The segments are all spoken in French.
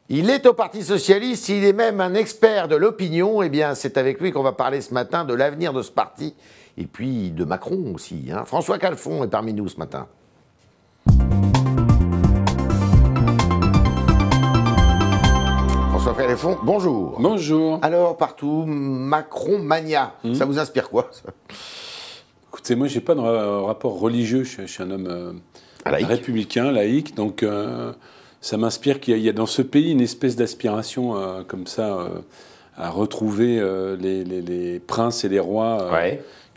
Il est au Parti Socialiste, il est même un expert de l'opinion. Eh bien, c'est avec lui qu'on va parler ce matin de l'avenir de ce parti, et puis de Macron aussi. François Calfon est parmi nous ce matin. François Calfon, bonjour. Bonjour. Alors, partout, Macron mania, ça vous inspire quoi, ça? Écoutez, moi, j'ai pas de rapport religieux. Je suis un homme républicain, laïque, donc ça m'inspire qu'il y a dans ce pays une espèce d'aspiration comme ça à retrouver les princes et les rois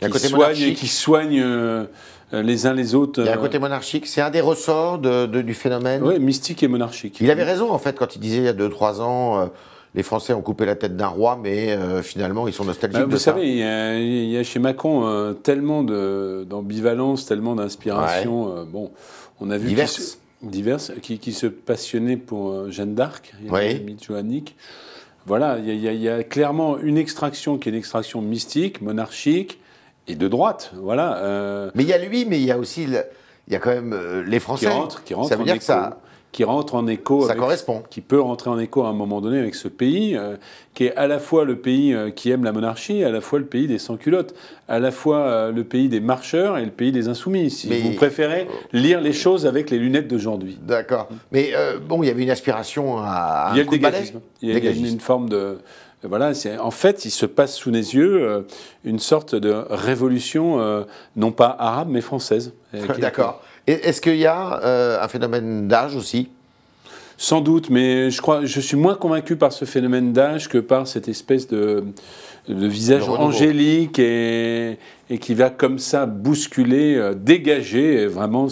qui soignent les uns les autres. Il y a un côté monarchique, c'est un des ressorts du phénomène. Oui, mystique et monarchique. Il avait raison, en fait, quand il disait il y a 2-3 ans, les Français ont coupé la tête d'un roi, mais finalement, ils sont nostalgiques de ça. Vous savez, il y a chez Macron tellement d'ambivalence, tellement d'inspiration. Bon, on a vu diverses qui se passionnaient pour Jeanne d'Arc, Joannick. Voilà, il y a clairement une extraction qui est une extraction mystique, monarchique, et de droite, voilà. Mais il y a lui, mais il y a aussi, il y a quand même les Français. Qui rentrent ça veut en dire écho, que ça... Qui rentre en écho. Ça correspond. Qui peut rentrer en écho à un moment donné avec ce pays, qui est à la fois le pays qui aime la monarchie, à la fois le pays des sans-culottes, à la fois le pays des marcheurs et le pays des insoumis, si vous préférez lire les choses avec les lunettes d'aujourd'hui. D'accord. Mais bon, il y avait une aspiration à un coup de balai. Il y a une forme de... Voilà, en fait, il se passe sous les yeux une sorte de révolution, non pas arabe, mais française. D'accord. Est-ce qu'il y a un phénomène d'âge aussi ? Sans doute, mais je suis moins convaincu par ce phénomène d'âge que par cette espèce de visage angélique et qui va comme ça bousculer, dégager, et vraiment,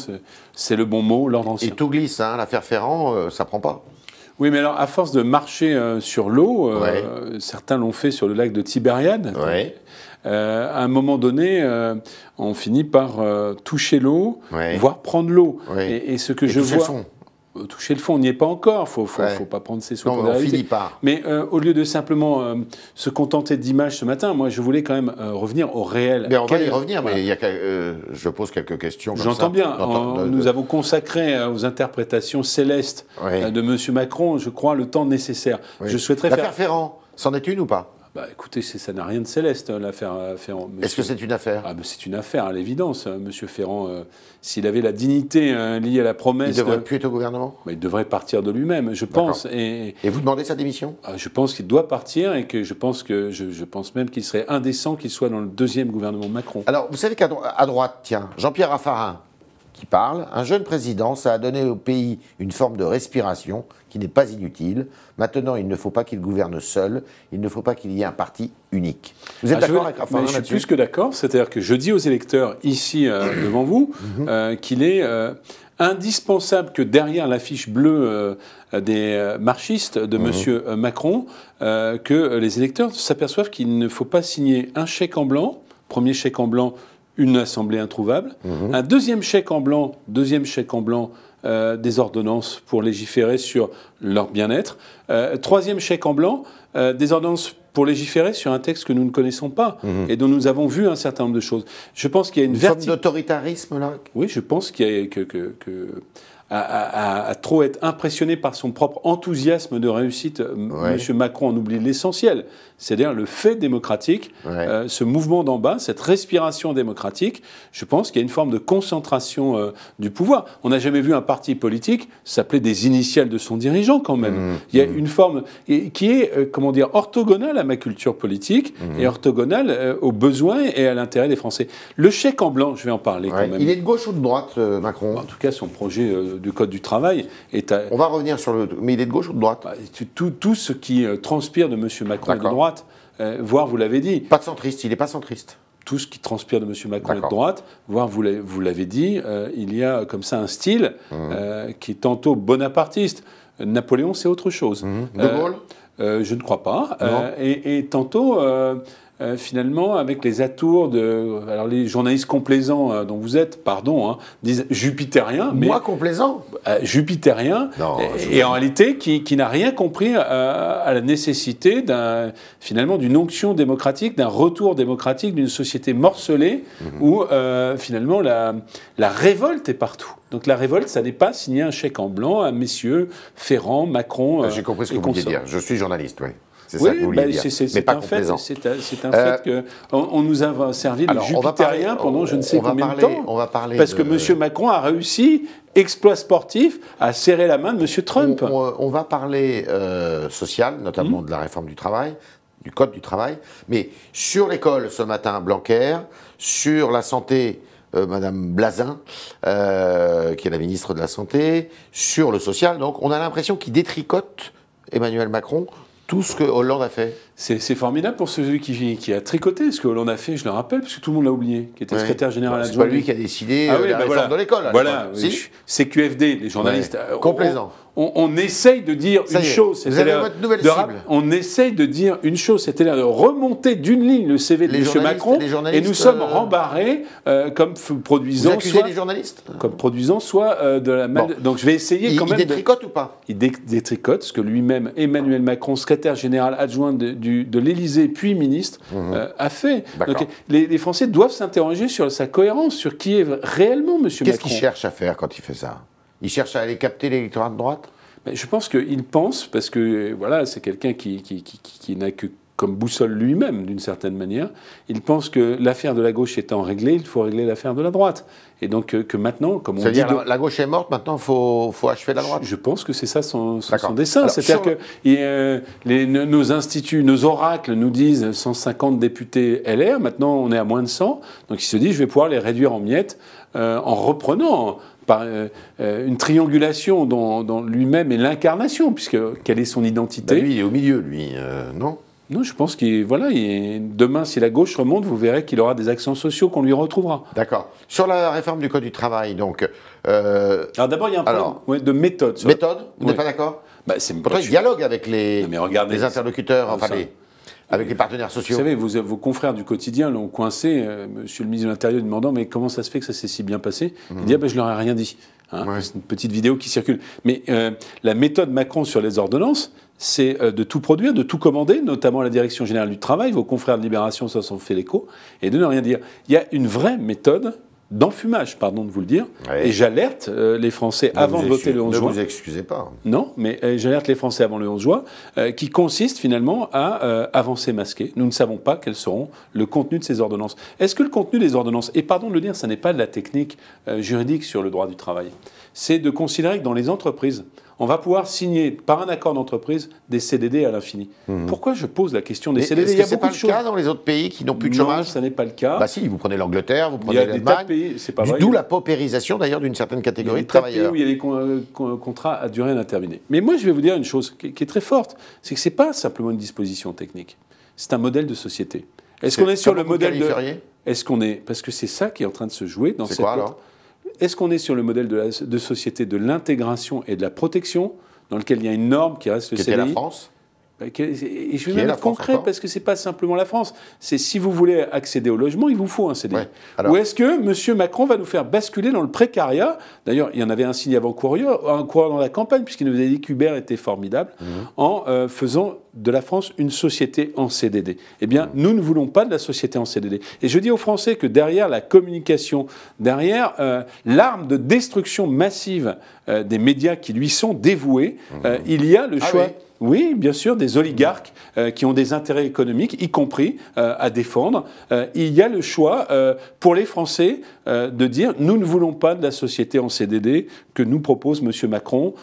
c'est le bon mot, l'ordre ancien. Et tout glisse, l'affaire Ferrand, ça prend pas. Oui, mais alors, à force de marcher sur l'eau, certains l'ont fait sur le lac de Tibériade. À un moment donné, on finit par toucher l'eau, voire prendre l'eau. Et ce que je vois... Toucher le fond, on n'y est pas encore. Faut pas prendre ses souhaits pour la réalité. On finit pas. Mais au lieu de simplement se contenter d'images ce matin, moi je voulais quand même revenir au réel. Mais on va y revenir. Voilà. Mais je pose quelques questions. J'entends bien. Nous avons consacré aux interprétations célestes de M. Macron, je crois, le temps nécessaire. Je souhaiterais l'affaire Ferrand, c'en est une ou pas? Écoutez, ça n'a rien de céleste, l'affaire Ferrand. Est-ce que c'est une affaire? C'est une affaire, à l'évidence. Monsieur Ferrand, s'il avait la dignité liée à la promesse... Il devrait plus être au gouvernement? Il devrait partir de lui-même, je pense. Et vous demandez sa démission? Je pense qu'il doit partir et que je pense même qu'il serait indécent qu'il soit dans le deuxième gouvernement Macron. Alors, vous savez qu'à droite, tiens, Jean-Pierre Raffarin qui parle, un jeune président, ça a donné au pays une forme de respiration qui n'est pas inutile. Maintenant, il ne faut pas qu'il gouverne seul, il ne faut pas qu'il y ait un parti unique. Vous êtes d'accord avec Raffarin là-dessus? Je suis plus que d'accord, c'est-à-dire que je dis aux électeurs ici devant vous qu'il est indispensable que derrière l'affiche bleue des marchistes de M. Macron, que les électeurs s'aperçoivent qu'il ne faut pas signer un chèque en blanc, premier chèque en blanc, une assemblée introuvable, un deuxième chèque en blanc, des ordonnances pour légiférer sur leur bien-être, troisième chèque en blanc, des ordonnances pour légiférer sur un texte que nous ne connaissons pas et dont nous avons vu un certain nombre de choses. Je pense qu'il y a une forme d'autoritarisme là. Oui, je pense qu'il y a à trop être impressionné par son propre enthousiasme de réussite, M. Macron en oublie l'essentiel, c'est-à-dire le fait démocratique, ce mouvement d'en bas, cette respiration démocratique. Je pense qu'il y a une forme de concentration du pouvoir. On n'a jamais vu un parti politique s'appeler des initiales de son dirigeant quand même. Il y a une forme qui est, orthogonale à ma culture politique et orthogonale aux besoins et à l'intérêt des Français. Le chèque en blanc, je vais en parler quand même. Il est de gauche ou de droite, Macron? En tout cas, son projet du Code du travail est à... On va revenir sur le... Mais il est de gauche ou de droite? Tout ce qui transpire de M. Macron est de droite, voire, vous l'avez dit... Pas de centriste, il n'est pas centriste. Tout ce qui transpire de M. Macron est de droite, voire, vous l'avez dit, il y a comme ça un style qui est tantôt bonapartiste. Napoléon, c'est autre chose. De Gaulle je ne crois pas. Et tantôt... finalement, avec les atours de... Alors, les journalistes complaisants dont vous êtes, pardon, hein, disent jupitériens. Moi, complaisant jupitérien, et en réalité, qui n'a rien compris à la nécessité, finalement, d'une onction démocratique, d'un retour démocratique, d'une société morcelée, où, finalement, la révolte est partout. Donc la révolte, ça n'est pas signer un chèque en blanc à messieurs Ferrand, Macron. J'ai compris ce que vous vouliez dire. Je suis journaliste, oui. C'est oui, ça que vous vouliez dire. C'est un fait. C'est un fait qu'on nous a servi de jupitérien pendant je ne sais combien de temps. On va parler parce que M. Macron a réussi, exploit sportif, à serrer la main de M. Trump. On va parler social, notamment de la réforme du travail, du code du travail. Mais sur l'école, ce matin, Blanquer, sur la santé... Madame Blazin, qui est la ministre de la Santé, sur le social. Donc on a l'impression qu'il détricote Emmanuel Macron tout ce que Hollande a fait. C'est formidable pour celui qui a tricoté ce que Hollande a fait, je le rappelle, parce que tout le monde l'a oublié, qui était secrétaire général adjoint. C'est pas lui qui a décidé la réforme de l'école. Voilà, CQFD, les journalistes. Complaisant. On essaye de dire une chose. Vous avez votre nouvelle cible. On essaye de dire une chose, c'est-à-dire de remonter d'une ligne le CV de M. Macron, et nous sommes rembarrés comme produisant. Vous accusez les journalistes comme produisant soit de la mal. Donc je vais essayer quand même. Il détricote ou pas? Il détricote ce que lui-même, Emmanuel Macron, secrétaire général adjoint de l'Élysée, puis ministre, a fait. Donc les Français doivent s'interroger sur sa cohérence, sur qui est réellement M. Macron. Qu'est-ce qu'il cherche à faire quand il fait ça? Il cherche à aller capter l'électorat de droite? Je pense qu'il pense, parce que voilà, c'est quelqu'un qui n'a que comme boussole lui-même, d'une certaine manière, il pense que l'affaire de la gauche étant réglée, il faut régler l'affaire de la droite. Et donc que maintenant, comme on dit... C'est-à-dire la gauche est morte, maintenant il faut achever la droite? Je pense que c'est ça son dessein. C'est-à-dire que nos instituts, nos oracles nous disent 150 députés LR, maintenant on est à moins de 100, donc il se dit je vais pouvoir les réduire en miettes en reprenant... par une triangulation dont lui-même est l'incarnation, puisque quelle est son identité? Lui, il est au milieu, lui, non? Non, je pense qu'il demain, si la gauche remonte, vous verrez qu'il aura des accents sociaux qu'on lui retrouvera. D'accord. Sur la réforme du Code du travail, donc... Alors d'abord, il y a un problème de méthode. Méthode? Vous n'êtes pas d'accord? Pourtant, il dialogue avec les interlocuteurs, avec les partenaires sociaux. Vous savez, vos confrères du quotidien l'ont coincé, monsieur le ministre de l'Intérieur demandant mais comment ça se fait que ça s'est si bien passé? Il dit je leur ai rien dit. C'est une petite vidéo qui circule. Mais la méthode Macron sur les ordonnances, c'est de tout produire, de tout commander, notamment à la Direction générale du travail. Vos confrères de Libération s'en sont fait l'écho, et de ne rien dire. Il y a une vraie méthode d'enfumage, pardon de vous le dire, et j'alerte les Français avant de voter le 11 juin. Ne vous excusez pas. Non, mais j'alerte les Français avant le 11 juin, qui consiste finalement à avancer masqué. Nous ne savons pas quels seront le contenu de ces ordonnances. Est-ce que le contenu des ordonnances, et pardon de le dire, ça n'est pas de la technique juridique sur le droit du travail, c'est de considérer que dans les entreprises, on va pouvoir signer par un accord d'entreprise des CDD à l'infini. Pourquoi je pose la question des CDD? Est-ce que ce n'est pas le cas dans les autres pays qui n'ont plus de chômage? Non, ça n'est pas le cas. Bah si, vous prenez l'Angleterre, vous prenez l'Allemagne. D'où la paupérisation d'ailleurs d'une certaine catégorie de travailleurs. Il y a des contrats à durée indéterminée. Mais moi, je vais vous dire une chose qui est très forte, c'est que ce n'est pas simplement une disposition technique. C'est un modèle de société. Est-ce qu'on est sur le modèle de... Est-ce qu'on est... Parce que c'est ça qui est en train de se jouer dans cette... C'est quoi alors? Est-ce qu'on est sur le modèle de société de l'intégration et de la protection, dans lequel il y a une norme qui reste le CDI? Qui était la France? Et je vais même être concret, parce que ce n'est pas simplement la France. C'est si vous voulez accéder au logement, il vous faut un CDI. Ou est-ce que M. Macron va nous faire basculer dans le précariat? D'ailleurs, il y en avait un signe avant-coureur dans la campagne, puisqu'il nous avait dit qu'Hubert était formidable, en faisant de la France une société en CDD. Eh bien, nous ne voulons pas de la société en CDD. Et je dis aux Français que derrière la communication, derrière l'arme de destruction massive des médias qui lui sont dévoués, il y a le choix... Oui, bien sûr, des oligarques qui ont des intérêts économiques, y compris à défendre. Il y a le choix pour les Français de dire nous ne voulons pas de la société en CDD que nous propose M. Macron,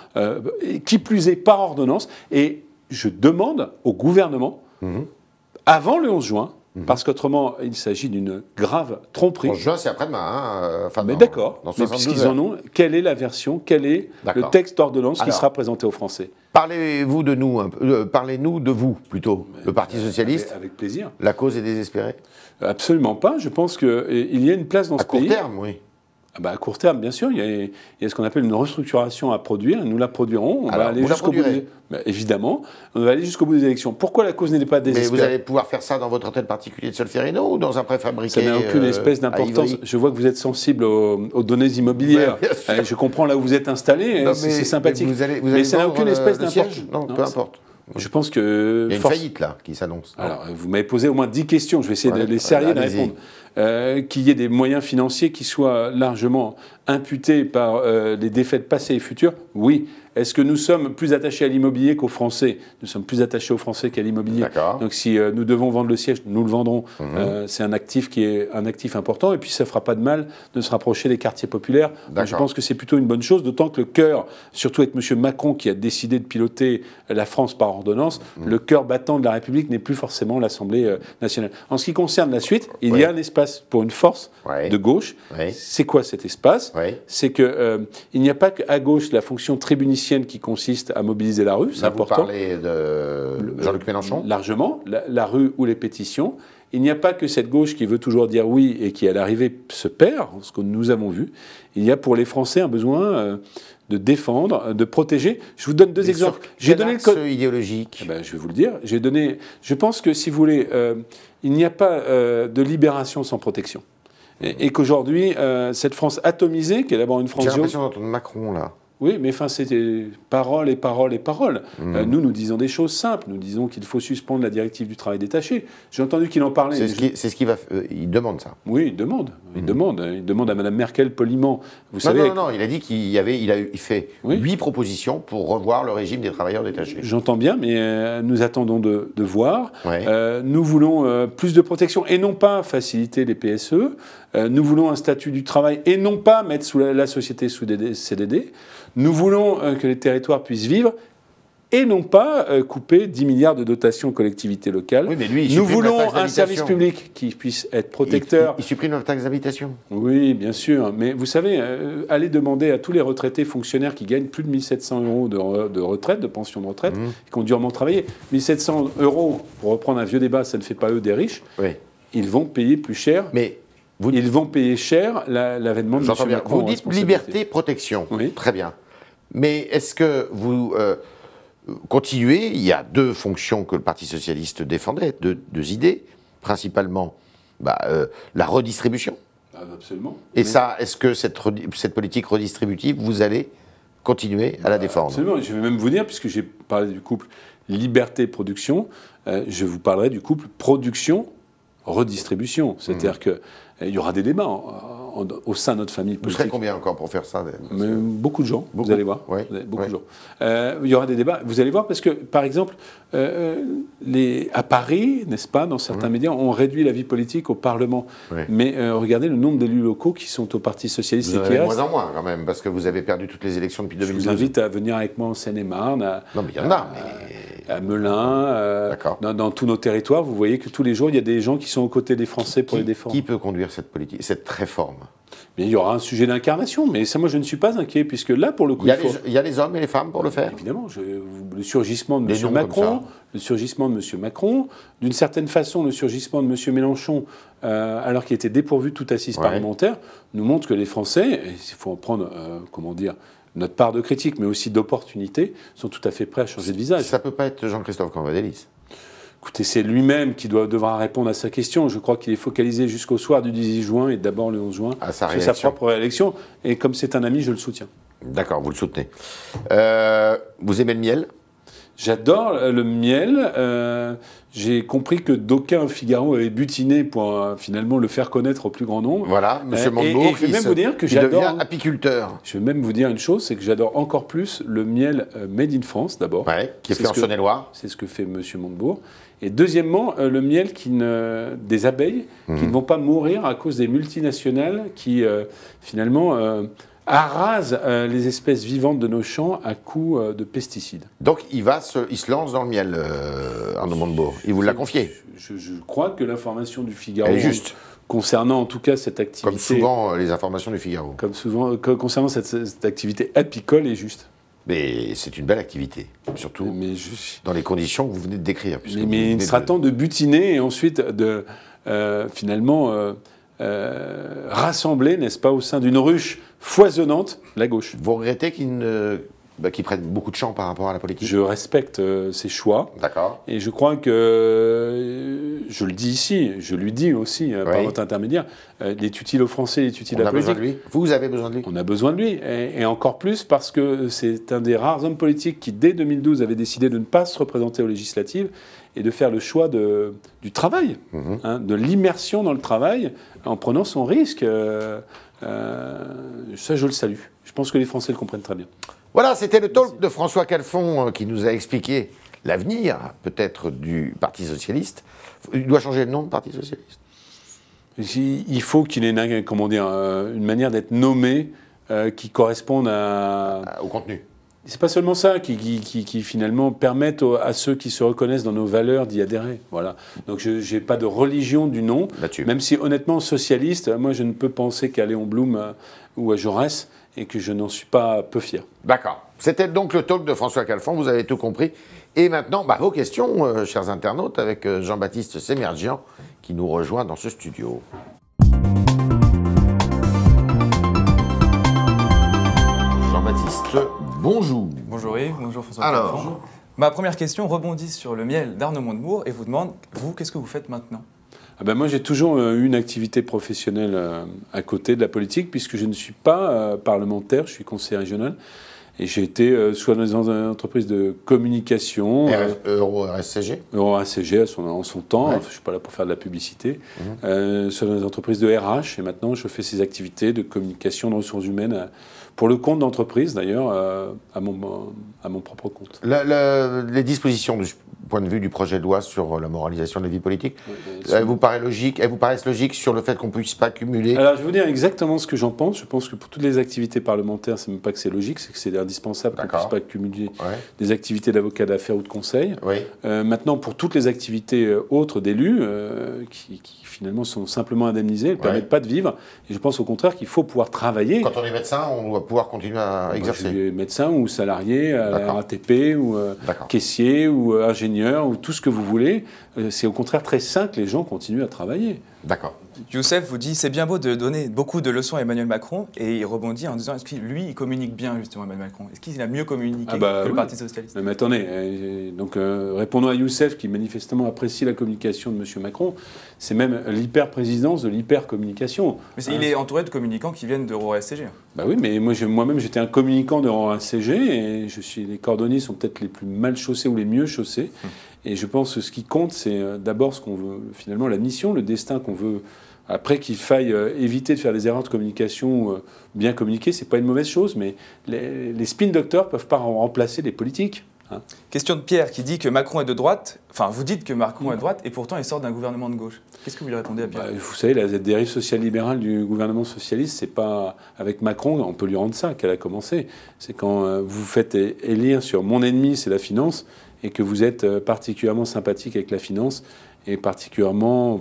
qui plus est par ordonnance. Et je demande au gouvernement, avant le 11 juin, parce qu'autrement, il s'agit d'une grave tromperie. 11 juin, c'est après-demain. Mais d'accord. Mais puisqu'ils en ont, quelle est la version, quel est le texte d'ordonnance qui sera présenté aux Français? Parlez-vous de nous, parlez-nous de vous plutôt, le Parti Socialiste. Avec plaisir. La cause est désespérée? Absolument pas. Je pense qu'il y a une place dans ce pays. À court terme, oui. À court terme, bien sûr, il y a ce qu'on appelle une restructuration à produire. Nous la produirons. On va aller jusqu'au bout. Évidemment, on va aller jusqu'au bout des élections. Pourquoi la cause n'est pas désespérée? Mais vous allez pouvoir faire ça dans votre hôtel particulier de Solferino ou dans un préfabriqué? Ça n'a aucune espèce d'importance. Je vois que vous êtes sensible aux données immobilières. Je comprends là où vous êtes installé. C'est sympathique. Mais ça n'a aucune espèce d'importance. Non, peu importe. Je pense que... Il y a une faillite, là, qui s'annonce. Alors, vous m'avez posé au moins 10 questions. Je vais essayer de les serrer et de répondre. Qu'il y ait des moyens financiers qui soient largement imputés par les défaites passées et futures, oui. Est-ce que nous sommes plus attachés à l'immobilier qu'aux Français? Nous sommes plus attachés aux Français qu'à l'immobilier. Donc si nous devons vendre le siège, nous le vendrons. C'est un actif qui est un actif important. Et puis ça ne fera pas de mal de se rapprocher des quartiers populaires. Donc, je pense que c'est plutôt une bonne chose, d'autant que le cœur, surtout avec M. Macron qui a décidé de piloter la France par ordonnance, le cœur battant de la République n'est plus forcément l'Assemblée nationale. En ce qui concerne la suite, il y a un espace pour une force de gauche. C'est quoi cet espace? C'est qu'il n'y a pas qu'à gauche la fonction tribunicienne qui consiste à mobiliser la rue, c'est important. Vous parlez de Jean-Luc Mélenchon? Largement, la rue ou les pétitions. Il n'y a pas que cette gauche qui veut toujours dire oui et qui, à l'arrivée, se perd, ce que nous avons vu. Il y a pour les Français un besoin de défendre, de protéger. Je vous donne deux exemples. J'ai donné le code idéologique. Je vais vous le dire. Je pense que, si vous voulez, il n'y a pas de libération sans protection. Et qu'aujourd'hui, cette France atomisée, qui est d'abord une France... J'ai l'impression d'entendre Macron, là. Oui, mais c'était paroles et paroles et paroles. Nous disons des choses simples. Nous disons qu'il faut suspendre la directive du travail détaché. J'ai entendu qu'il en parlait. C'est ce qu'il va... il demande ça. Oui, il demande. Il demande à Mme Merkel poliment. Vous savez, non, il a dit qu'il fait 8 propositions pour revoir le régime des travailleurs détachés. J'entends bien, mais nous attendons de voir. Nous voulons plus de protection et non pas faciliter les PSE. Nous voulons un statut du travail et non pas mettre la société sous des CDD. Nous voulons que les territoires puissent vivre et non pas couper 10 milliards de dotations aux collectivités locales. Oui, mais lui, nous voulons un service public qui puisse être protecteur. Il supprime la taxe d'habitation. Oui, bien sûr. Mais vous savez, allez demander à tous les retraités fonctionnaires qui gagnent plus de 1 700 euros de retraite, de pension de retraite, qui ont durement travaillé. 1 700 euros, pour reprendre un vieux débat, ça ne fait pas eux des riches. Ils vont payer plus cher. Ils vont payer cher l'avènement de M. Macron. Vous dites liberté, protection. Très bien. Mais est-ce que vous continuez? Il y a 2 fonctions que le Parti socialiste défendait, 2 idées, principalement la redistribution. Absolument. Et ça, est-ce que cette politique redistributive, vous allez continuer à la défendre? Absolument. Je vais même vous dire, puisque j'ai parlé du couple liberté-production, je vous parlerai du couple production-redistribution. C'est-à-dire qu'il y aura des débats au sein de notre famille politique. Vous serez combien encore pour faire ça? Beaucoup de gens, vous allez voir. Beaucoup de gens. Il y aura des débats, vous allez voir, parce que, par exemple, à Paris, n'est-ce pas, dans certains médias, on réduit la vie politique au Parlement. Mais regardez le nombre d'élus locaux qui sont au Parti socialiste. Vous en avez de moins en moins, quand même, parce que vous avez perdu toutes les élections depuis 2012. Je vous invite à venir avec moi en Seine-et-Marne. Non, mais il y en a, à Melun, dans tous nos territoires. Vous voyez que tous les jours, il y a des gens qui sont aux côtés des Français pour les défendre. Qui peut conduire cette politique, cette réforme? Mais il y aura un sujet d'incarnation, mais ça, moi, je ne suis pas inquiet, puisque là, pour le coup... Il y a les hommes et les femmes pour le faire? Évidemment. Le surgissement de M. Macron, d'une certaine façon, le surgissement de M. Mélenchon, alors qu'il était dépourvu de toute assise parlementaire, nous montre que les Français, il faut en prendre, notre part de critique, mais aussi d'opportunité, sont tout à fait prêts à changer de visage. Ça ne peut pas être Jean-Christophe Cambadélis. Écoutez, c'est lui-même qui devra répondre à sa question. Je crois qu'il est focalisé jusqu'au soir du 18 juin et d'abord le 11 juin sur sa propre réélection. Et comme c'est un ami, je le soutiens. D'accord, vous le soutenez. Vous aimez le miel? J'adore le miel. J'ai compris que d'aucuns Figaro avaient butiné pour finalement le faire connaître au plus grand nombre. Voilà, M. Montebourg, je vais même vous dire que j'adore. Devient apiculteur. Je vais même vous dire une chose, c'est que j'adore encore plus le miel made in France d'abord. Qui est fait en Saône-et-Loire. C'est ce que fait M. Montebourg. Et deuxièmement, le miel des abeilles qui ne vont pas mourir à cause des multinationales qui finalement arrasent les espèces vivantes de nos champs à coups de pesticides. Donc il se lance dans le miel, Arnaud Montebourg. Il vous l'a confié. Je crois que l'information du Figaro... Elle est juste. Concernant en tout cas cette activité... Comme souvent les informations du Figaro. Comme souvent, concernant cette activité apicole est juste. Mais c'est une belle activité, surtout dans les conditions que vous venez de décrire. Mais il sera temps de butiner et ensuite de finalement rassembler, n'est-ce pas, au sein d'une ruche foisonnante, la gauche. Vous regrettez qu'ils prennent beaucoup de champ par rapport à la politique? Je respecte ses choix. D'accord. Et je crois que, je le dis ici, je lui dis aussi, par votre intermédiaire, il est utile aux Français, il est utile à la politique. On a besoin de lui. Vous avez besoin de lui. On a besoin de lui. Et encore plus parce que c'est un des rares hommes politiques qui, dès 2012, avait décidé de ne pas se représenter aux législatives et de faire le choix du travail, de l'immersion dans le travail, en prenant son risque. Ça, je le salue. Je pense que les Français le comprennent très bien. Voilà, c'était le talk de François Calfon qui nous a expliqué l'avenir, peut-être, du Parti Socialiste. Il doit changer le nom de Parti Socialiste. Il faut qu'il ait une manière d'être nommé qui corresponde au contenu. C'est pas seulement ça qui finalement permettent à ceux qui se reconnaissent dans nos valeurs d'y adhérer. Voilà. Donc je n'ai pas de religion du nom, même si honnêtement socialiste, moi je ne peux penser qu'à Léon Blum ou à Jaurès et que je n'en suis pas peu fier. D'accord. C'était donc le talk de François Calfon, vous avez tout compris. Et maintenant, vos questions, chers internautes, avec Jean-Baptiste Sémergian qui nous rejoint dans ce studio. Jean-Baptiste, bonjour. Bonjour Yves, bonjour François Calfon. Ma première question rebondit sur le miel d'Arnaud Montebourg et vous demande, vous, qu'est-ce que vous faites maintenant ? Moi, j'ai toujours eu une activité professionnelle à côté de la politique, puisque je ne suis pas parlementaire, je suis conseiller régional. Et j'ai été soit dans des entreprises de communication. Euro-RSCG Euro-RSCG en son temps, je ne suis pas là pour faire de la publicité. Soit dans des entreprises de RH. Et maintenant, je fais ces activités de communication de ressources humaines pour le compte d'entreprise, d'ailleurs, à mon propre compte. Les dispositions du point de vue du projet de loi sur la moralisation de la vie politique, elles vous paraissent logiques sur le fait qu'on ne puisse pas cumuler? Alors, je vais vous dire exactement ce que j'en pense. Je pense que pour toutes les activités parlementaires, c'est même pas que c'est logique, c'est que c'est indispensable qu'on ne puisse pas cumuler des activités d'avocat d'affaires ou de conseil. Maintenant, pour toutes les activités autres d'élus, qui finalement sont simplement indemnisées, elles ne permettent pas de vivre. Et je pense au contraire qu'il faut pouvoir travailler. Quand on est médecin, on doit pouvoir continuer à exercer. Je suis médecin ou salarié à la RATP ou caissier ou ingénieur ou tout ce que vous voulez. C'est au contraire très sain que les gens continuent à travailler. D'accord. Youssef vous dit, c'est bien beau de donner beaucoup de leçons à Emmanuel Macron, et il rebondit en disant, est-ce que lui, il communique bien justement, Emmanuel Macron? Est-ce qu'il a mieux communiqué que le Parti Socialiste? Mais attendez, donc répondons à Youssef qui manifestement apprécie la communication de M. Macron, c'est même l'hyper-présidence de l'hyper-communication. Mais il est entouré de communicants qui viennent d'Euro-RSCG. Oui, mais moi-même j'étais un communicant d'Euro-RSCG, et les cordonniers sont peut-être les plus mal chaussés ou les mieux chaussés. Et je pense que ce qui compte, c'est d'abord ce qu'on veut, finalement, la mission, le destin qu'on veut. Après, qu'il faille éviter de faire des erreurs de communication, bien communiquer, c'est pas une mauvaise chose, mais les spin doctors peuvent pas remplacer les politiques. Question de Pierre qui dit que Macron est de droite. Enfin, vous dites que Macron est de droite, et pourtant il sort d'un gouvernement de gauche. Qu'est-ce que vous lui répondez à Pierre? Vous savez, la dérive social-libérale du gouvernement socialiste, c'est pas avec Macron, on peut lui rendre ça, qu'elle a commencé. C'est quand vous faites élire sur mon ennemi, c'est la finance, et que vous êtes particulièrement sympathique avec la finance et particulièrement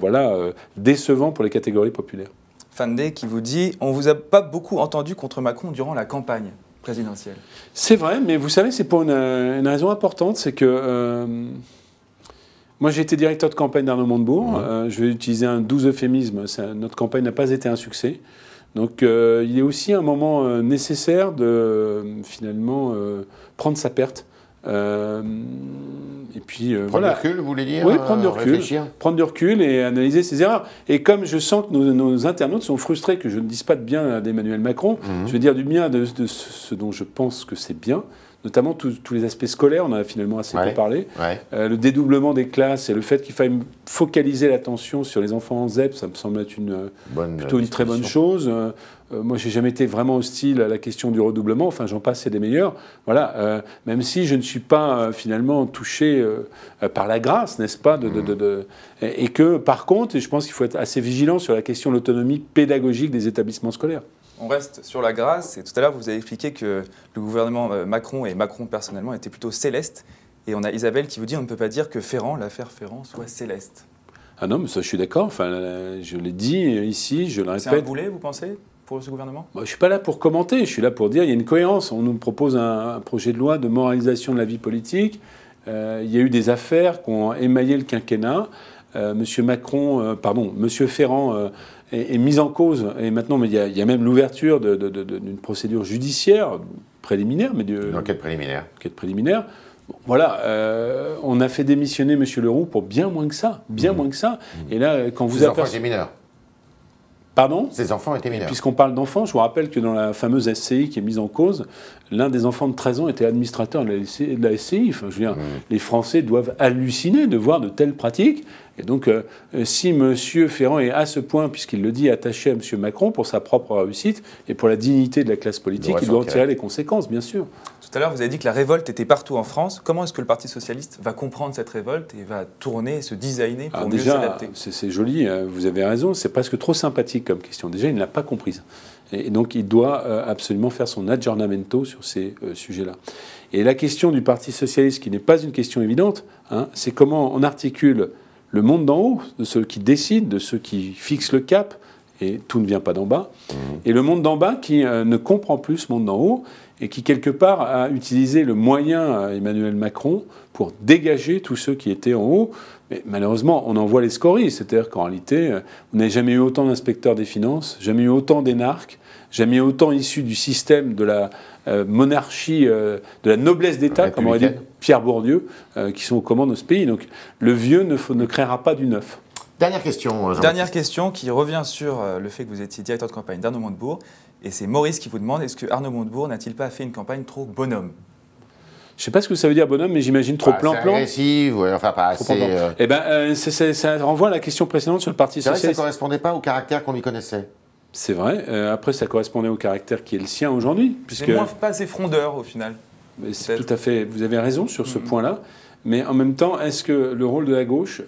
décevant pour les catégories populaires. Fandé qui vous dit « On vous a pas beaucoup entendu contre Macron durant la campagne présidentielle ». C'est vrai, mais vous savez, c'est pour une raison importante, c'est que moi j'ai été directeur de campagne d'Arnaud Montebourg, je vais utiliser un doux euphémisme, notre campagne n'a pas été un succès. Donc il est aussi un moment nécessaire de finalement prendre sa perte. Et puis prendre du recul, vous voulez dire? Oui, prendre du recul. Réfléchir. Prendre du recul et analyser ses erreurs. Et comme je sens que nos internautes sont frustrés que je ne dise pas de bien d'Emmanuel Macron, je vais dire du bien de ce dont je pense que c'est bien, notamment tous les aspects scolaires, on en a finalement assez peu parlé. Le dédoublement des classes et le fait qu'il faille focaliser l'attention sur les enfants en ZEP, ça me semble être plutôt une très bonne chose. Moi, j'ai jamais été vraiment hostile à la question du redoublement. Enfin, j'en passe, c'est des meilleurs. Voilà. Même si je ne suis pas finalement touché par la grâce, n'est-ce pas, et que, par contre, je pense qu'il faut être assez vigilant sur la question de l'autonomie pédagogique des établissements scolaires. On reste sur la grâce. Et tout à l'heure, vous avez expliqué que le gouvernement Macron et Macron personnellement étaient plutôt célestes. Et on a Isabelle qui vous dit on ne peut pas dire que l'affaire Ferrand, soit céleste. Ah non, mais ça, je suis d'accord. Enfin, je l'ai dit ici, je le répète. C'est un boulet, vous pensez, pour ce gouvernement? Je ne suis pas là pour commenter. Je suis là pour dire qu'il y a une cohérence. On nous propose un projet de loi de moralisation de la vie politique. Il y a eu des affaires qui ont émaillé le quinquennat. Monsieur Ferrand est mise en cause. Et maintenant, mais il y a même l'ouverture d'une procédure judiciaire préliminaire. Une enquête préliminaire. Enquête préliminaire. Bon, voilà, on a fait démissionner M. Leroux pour bien moins que ça. Bien moins que ça. Et là, quand vous Ses enfants étaient mineurs. Pardon ? Ses enfants étaient mineurs. Puisqu'on parle d'enfants, je vous rappelle que dans la fameuse SCI qui est mise en cause, l'un des enfants de 13 ans était administrateur de la SCI. Enfin, je veux dire, les Français doivent halluciner de voir de telles pratiques. Et donc, si M. Ferrand est à ce point, puisqu'il le dit, attaché à M. Macron pour sa propre réussite et pour la dignité de la classe politique, il doit en tirer les conséquences, bien sûr. Tout à l'heure, vous avez dit que la révolte était partout en France. Comment est-ce que le Parti socialiste va comprendre cette révolte et va tourner et se designer pour mieux s'adapter ? C'est joli, vous avez raison, c'est presque trop sympathique comme question. Déjà, il ne l'a pas comprise. Et donc, il doit absolument faire son aggiornamento sur ces sujets-là. Et la question du Parti socialiste, qui n'est pas une question évidente, c'est comment on articule le monde d'en haut, de ceux qui décident, de ceux qui fixent le cap, et tout ne vient pas d'en bas, et le monde d'en bas qui ne comprend plus ce monde d'en haut, et qui, quelque part, a utilisé le moyen Emmanuel Macron pour dégager tous ceux qui étaient en haut. Mais malheureusement, on en voit les scories. C'est-à-dire qu'en réalité, on n'a jamais eu autant d'inspecteurs des finances, jamais eu autant d'énarques, jamais eu autant issus du système de la monarchie, de la noblesse d'État, comme aurait dit Pierre Bourdieu, qui sont aux commandes de ce pays. Donc le vieux ne créera pas du neuf. Dernière question. Dernière question qui revient sur le fait que vous étiez directeur de campagne d'Arnaud Montebourg. Et c'est Maurice qui vous demande, est-ce que Arnaud Montebourg n'a-t-il pas fait une campagne trop bonhomme ? Je ne sais pas ce que ça veut dire bonhomme, mais j'imagine trop plan-plan. Agressive, ouais, enfin pas assez... Eh bien, ça renvoie à la question précédente sur le Parti socialiste. C'est vrai que ça ne correspondait pas au caractère qu'on lui connaissait. C'est vrai. Après, ça correspondait au caractère qui est le sien aujourd'hui. C'est pas assez frondeur, au final. C'est tout à fait... Vous avez raison sur ce point-là. Mais en même temps, est-ce que le rôle de la gauche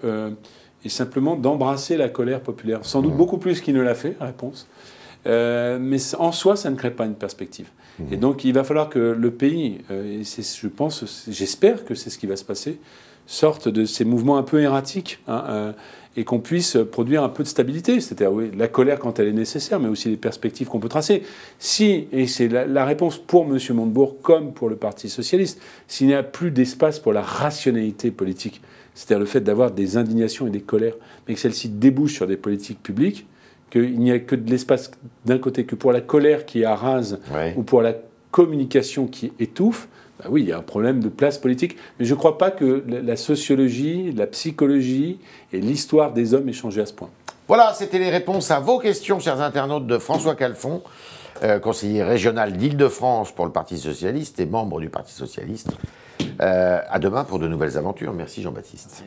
est simplement d'embrasser la colère populaire ? Sans doute beaucoup plus qu'il ne l'a fait, la réponse. Mais en soi, ça ne crée pas une perspective. Et donc, il va falloir que le pays, et j'espère que c'est ce qui va se passer, sorte de ces mouvements un peu erratiques, et qu'on puisse produire un peu de stabilité. C'est-à-dire, oui, la colère quand elle est nécessaire, mais aussi les perspectives qu'on peut tracer. Si, et c'est la réponse pour M. Montebourg comme pour le Parti socialiste, s'il n'y a plus d'espace pour la rationalité politique, c'est-à-dire le fait d'avoir des indignations et des colères, mais que celles-ci débouchent sur des politiques publiques, qu'il n'y a que de l'espace d'un côté que pour la colère qui arrase ou pour la communication qui étouffe, bah oui, il y a un problème de place politique. Mais je ne crois pas que la sociologie, la psychologie et l'histoire des hommes aient changé à ce point. Voilà, c'était les réponses à vos questions, chers internautes, de François Calfon, conseiller régional d'Île-de-France pour le Parti socialiste et membre du Parti socialiste. À demain pour de nouvelles aventures. Merci Jean-Baptiste.